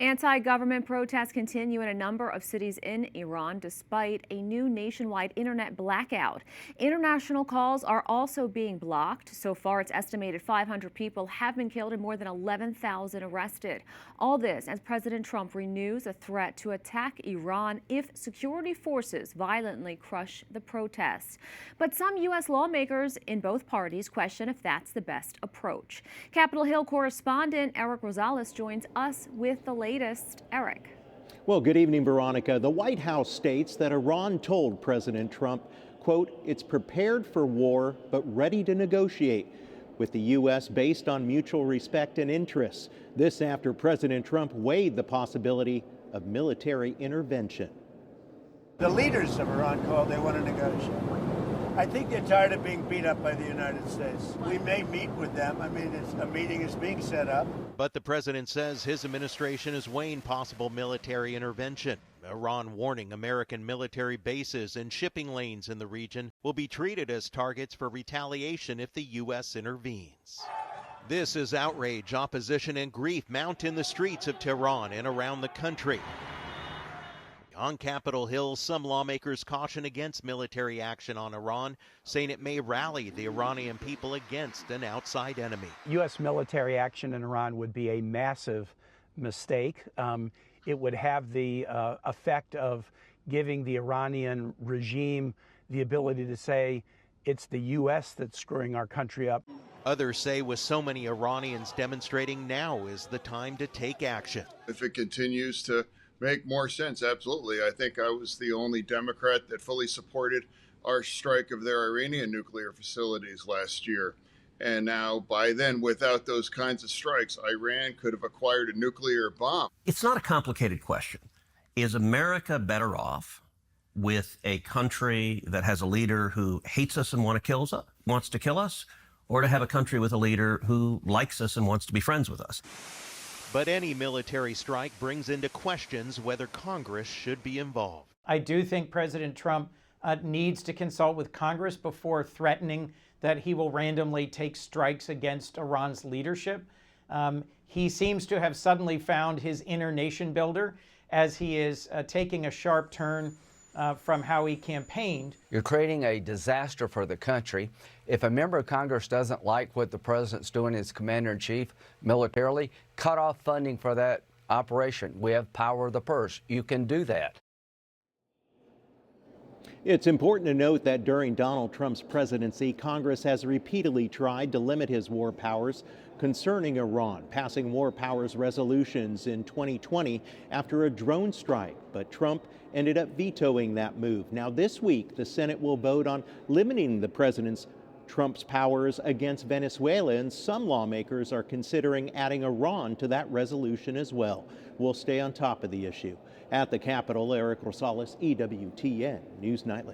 Anti-government protests continue in a number of cities in Iran despite a new nationwide internet blackout. International calls are also being blocked. So far, it's estimated 500 people have been killed and more than 11,000 arrested. All this as President Trump renews a threat to attack Iran if security forces violently crush the protests. But some U.S. lawmakers in both parties question if that's the best approach. Capitol Hill correspondent Erik Rosales joins us with the latest. Erik. Well, good evening, Veronica. The White House states that Iran told President Trump, quote, "It's prepared for war, but ready to negotiate with the U.S. based on mutual respect and interests." This after President Trump weighed the possibility of military intervention. The leaders of Iran called they want to negotiate. I think they're tired of being beat up by the United States. We may meet with them. I mean, a meeting is being set up. But the president says his administration is weighing possible military intervention. Iran warning American military bases and shipping lanes in the region will be treated as targets for retaliation if the U.S. intervenes. This is outrage, opposition, and grief mount in the streets of Tehran and around the country. On Capitol Hill, some lawmakers caution against military action on Iran, saying it may rally the Iranian people against an outside enemy. U.S. military action in Iran would be a massive mistake. It would have the effect of giving the Iranian regime the ability to say it's the U.S. that's screwing our country up. Others say with so many Iranians demonstrating, now is the time to take action. If it continues to make more sense, absolutely. I think I was the only Democrat that fully supported our strike of their Iranian nuclear facilities last year. And now, by then, without those kinds of strikes, Iran could have acquired a nuclear bomb. It's not a complicated question. Is America better off with a country that has a leader who hates us and wants to kill us, or to have a country with a leader who likes us and wants to be friends with us? But any military strike brings into questions whether Congress should be involved. I do think President Trump needs to consult with Congress before threatening that he will randomly take strikes against Iran's leadership. He seems to have suddenly found his inner nation builder as he is taking a sharp turn from how he campaigned. You're creating a disaster for the country. If a member of Congress doesn't like what the president's doing as commander-in-chief militarily, cut off funding for that operation. We have power of the purse. You can do that. It's important to note that during Donald Trump's presidency, Congress has repeatedly tried to limit his war powers concerning Iran, passing war powers resolutions in 2020 after a drone strike. But Trump ended up vetoing that move. Now, this week, the Senate will vote on limiting Trump's powers against Venezuela, and some lawmakers are considering adding Iran to that resolution as well. We'll stay on top of the issue. At the Capitol, Erik Rosales, EWTN News Nightly.